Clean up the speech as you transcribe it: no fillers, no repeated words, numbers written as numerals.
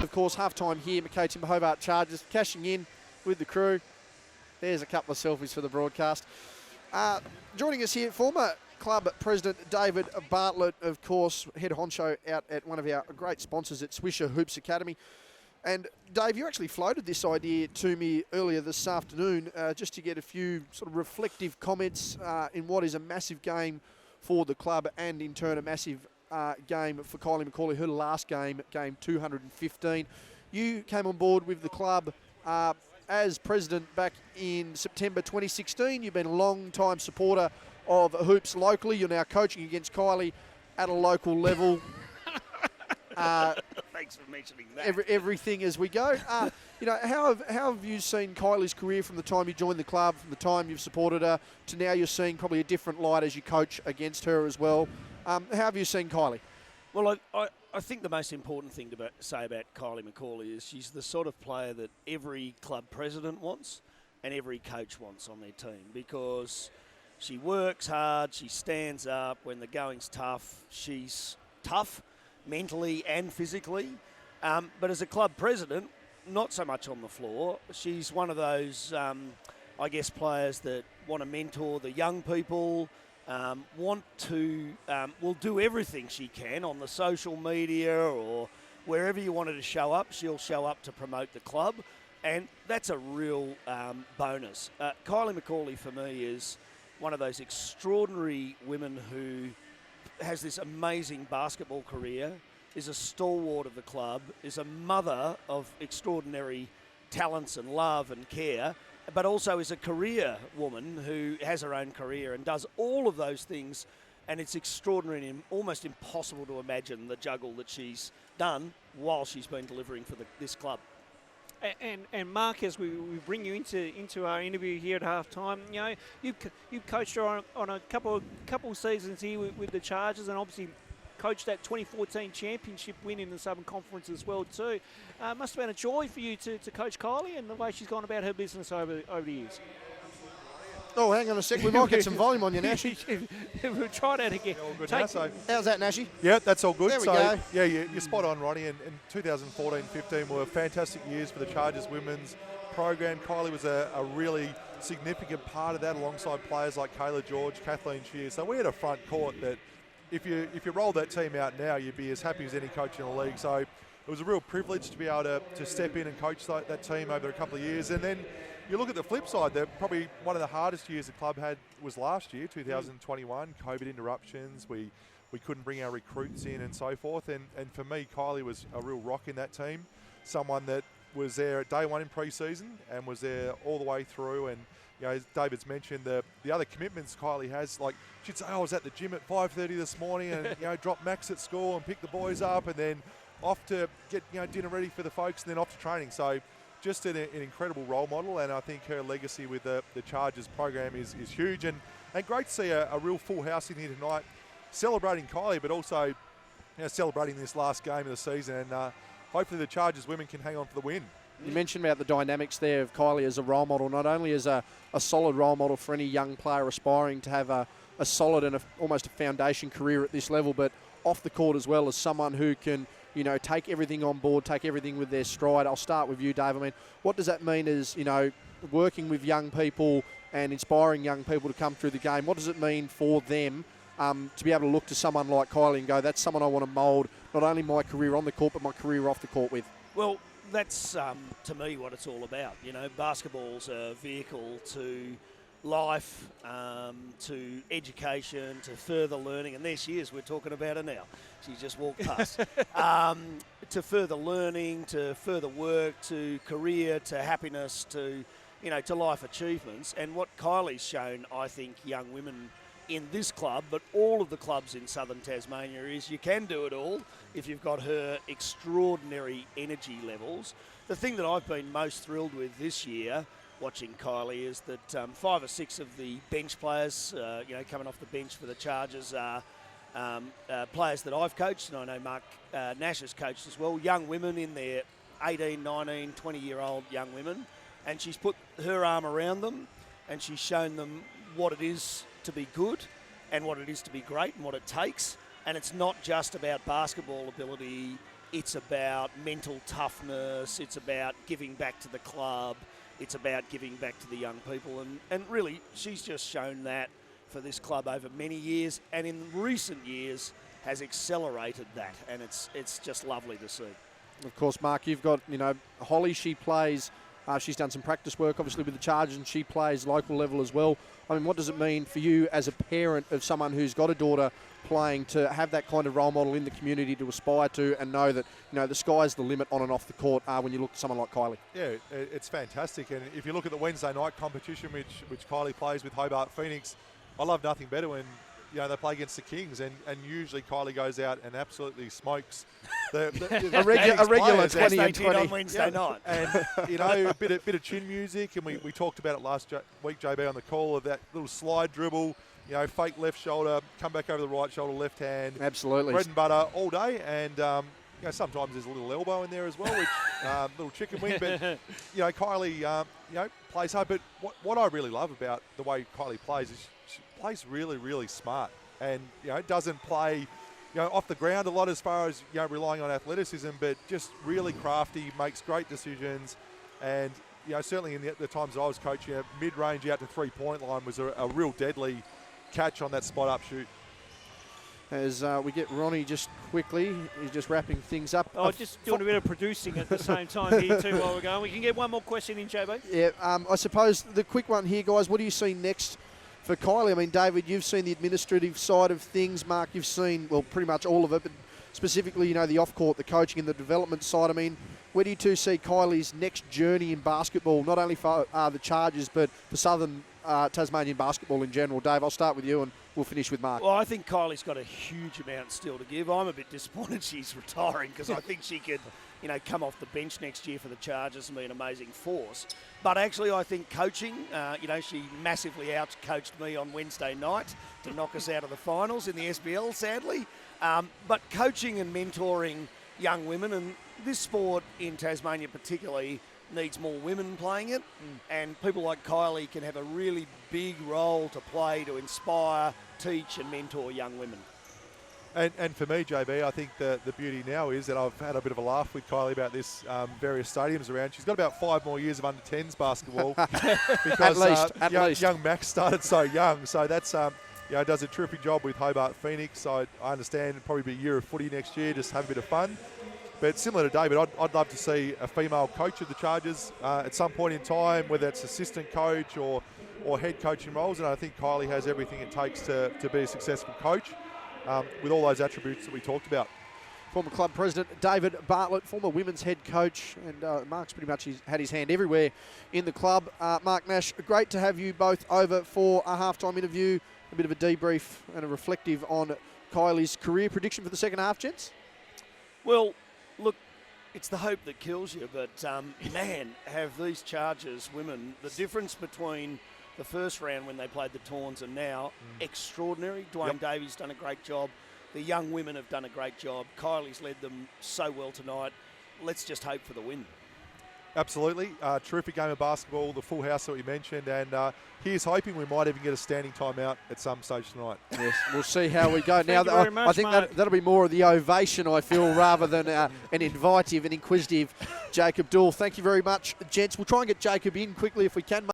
Of course, half-time here, Mackay Timber Hobart Chargers cashing in with the crew. There's a couple of selfies for the broadcast. Joining us here, former club president David Bartlett, of course, head honcho out at one of our great sponsors at Swisher Hoops Academy. And Dave, you actually floated this idea to me earlier this afternoon just to get a few sort of reflective comments in what is a massive game for the club and in turn a massive game for Kylie McCauley, her last game, game 215. You came on board with the club as president back in September 2016. You've been a long-time supporter of hoops locally. You're now coaching against Kylie at a local level. Thanks for mentioning that. Everything as we go. How have you seen Kylie's career from the time you joined the club, from the time you've supported her, to now you're seeing probably a different light as you coach against her as well? How have you seen Kylie? Well, I think the most important thing to say about Kylie McCauley is she's the sort of player that every club president wants and every coach wants on their team, because she works hard, she stands up when the going's tough. She's tough mentally and physically, but as a club president, not so much on the floor. She's one of those, players that want to mentor the young people, will do everything she can on the social media or wherever you want her to show up. She'll show up to promote the club, and that's a real bonus. Kylie McCauley, for me, is one of those extraordinary women who has this amazing basketball career, is a stalwart of the club, is a mother of extraordinary talents and love and care, but also is a career woman who has her own career and does all of those things, and it's extraordinary and almost impossible to imagine the juggle that she's done while she's been delivering for this club. And Mark, as we bring you into our interview here at halftime, you've coached her on a couple seasons here with the Chargers, and obviously coached that 2014 championship win in the Southern Conference as well too. Must have been a joy for you to coach Kylie and the way she's gone about her business over the years. Oh, hang on a sec. We might get some volume on you, Nash. We'll try that again. All good now, so. How's that, Nashy? Yeah, that's all good. There we go. Yeah, you're spot on, Ronnie. And 2014-15 were fantastic years for the Chargers women's program. Kylie was a really significant part of that, alongside players like Kayla George, Kathleen Shears. So we had a front court that, if you rolled that team out now, you'd be as happy as any coach in the league. So it was a real privilege to be able to step in and coach that team over a couple of years. And then you look at the flip side, that probably one of the hardest years the club had was last year, 2021, COVID interruptions. We couldn't bring our recruits in and so forth. And for me, Kylie was a real rock in that team, someone that was there at day one in pre-season and was there all the way through. And as David's mentioned, the other commitments Kylie has, like she'd say, I was at the gym at 5:30 this morning and drop Max at school and pick the boys up, and then off to get dinner ready for the folks, and then off to training. So just an incredible role model, and I think her legacy with the Chargers program is huge, and great to see a real full house in here tonight, celebrating Kylie, but also celebrating this last game of the season, and hopefully the Chargers women can hang on for the win. You mentioned about the dynamics there of Kylie as a role model, not only as a solid role model for any young player aspiring to have a solid and almost a foundation career at this level, but off the court as well, as someone who can take everything on board, take everything with their stride. I'll start with you, Dave. I mean, what does that mean as, working with young people and inspiring young people to come through the game? What does it mean for them to be able to look to someone like Kylie and go, that's someone I want to mould not only my career on the court, but my career off the court with? Well, that's, to me, what it's all about. Basketball's a vehicle to life, to education, to further learning. And there she is. We're talking about her now. She just walked past. To further learning, to further work, to career, to happiness, to life achievements. And what Kylie's shown, I think, young women in this club, but all of the clubs in southern Tasmania, is you can do it all if you've got her extraordinary energy levels. The thing that I've been most thrilled with this year, watching Kylie, is that 5 or 6 of the bench players, coming off the bench for the Chargers, are players that I've coached, and I know Mark Nash has coached as well, young women in their 18, 19, 20-year-old young women, and she's put her arm around them and she's shown them what it is to be good, and what it is to be great and what it takes. And it's not just about basketball ability, it's about mental toughness, it's about giving back to the club, it's about giving back to the young people. And really, she's just shown that for this club over many years, and in recent years has accelerated that, and it's just lovely to see. Of course, Mark, you've got, Holly, she plays, she's done some practice work, obviously, with the Chargers, and she plays local level as well. I mean, what does it mean for you as a parent of someone who's got a daughter playing to have that kind of role model in the community to aspire to and know that, the sky's the limit on and off the court when you look at someone like Kylie? Yeah, it's fantastic. And if you look at the Wednesday night competition, which Kylie plays with Hobart Phoenix, I love nothing better when they play against the Kings, and usually Kylie goes out and absolutely smokes the a regular 20 and 20 on Wednesday night. And a bit of chin music, and we talked about it last week, JB, on the call, of that little slide dribble, fake left shoulder, come back over the right shoulder, left hand. Absolutely. Bread and butter all day, and sometimes there's a little elbow in there as well, which little chicken wing. But Kylie plays hard. But what I really love about the way Kylie plays is she plays really, really smart, and doesn't play off the ground a lot as far as relying on athleticism, but just really crafty, makes great decisions, and certainly in the times that I was coaching, mid-range out to 3-point line was a real deadly catch on that spot-up shoot. As we get Ronnie just quickly, he's just wrapping things up. Just doing a bit of producing at the same time here too while we're going. We can get one more question in, JB. Yeah, I suppose the quick one here, guys, what do you see next for Kylie? I mean, David, you've seen the administrative side of things. Mark, you've seen, well, pretty much all of it, but specifically, the off-court, the coaching and the development side. I mean, where do you two see Kylie's next journey in basketball, not only for the Chargers, but for Southern Tasmanian basketball in general? Dave, I'll start with you and we'll finish with Mark. Well, I think Kylie's got a huge amount still to give. I'm a bit disappointed she's retiring because I think she could, come off the bench next year for the Chargers and be an amazing force. But actually, I think coaching, she massively out-coached me on Wednesday night to knock us out of the finals in the SBL, sadly. But coaching and mentoring young women, and this sport in Tasmania particularly needs more women playing it, and people like Kylie can have a really big role to play to inspire, teach and mentor young women. And for me, JB, I think the beauty now is that I've had a bit of a laugh with Kylie about this, various stadiums around. She's got about 5 more years of under-10s basketball because at least. Young Max started so young. So that's does a terrific job with Hobart Phoenix. I understand it'll probably be a year of footy next year, just have a bit of fun. But similar to David, I'd love to see a female coach of the Chargers at some point in time, whether it's assistant coach or head coaching roles. And I think Kylie has everything it takes to be a successful coach with all those attributes that we talked about. Former club president David Bartlett, former women's head coach, and Mark's pretty much had his hand everywhere in the club. Mark Nash, great to have you both over for a halftime interview, a bit of a debrief and a reflective on Kylie's career. Prediction for the second half, gents? Well, look, it's the hope that kills you, but man, have these Chargers women, the difference between the first round when they played the Tawns and now, extraordinary. Dwayne Davies done a great job. The young women have done a great job. Kylie's led them so well tonight. Let's just hope for the win. Absolutely. Terrific game of basketball, the full house that we mentioned, and here's hoping we might even get a standing timeout at some stage tonight. Yes, we'll see how we go. Thank you very much, I think that'll be more of the ovation, I feel, rather than an invitive and inquisitive Jacob Dool. Thank you very much, gents. We'll try and get Jacob in quickly if we can.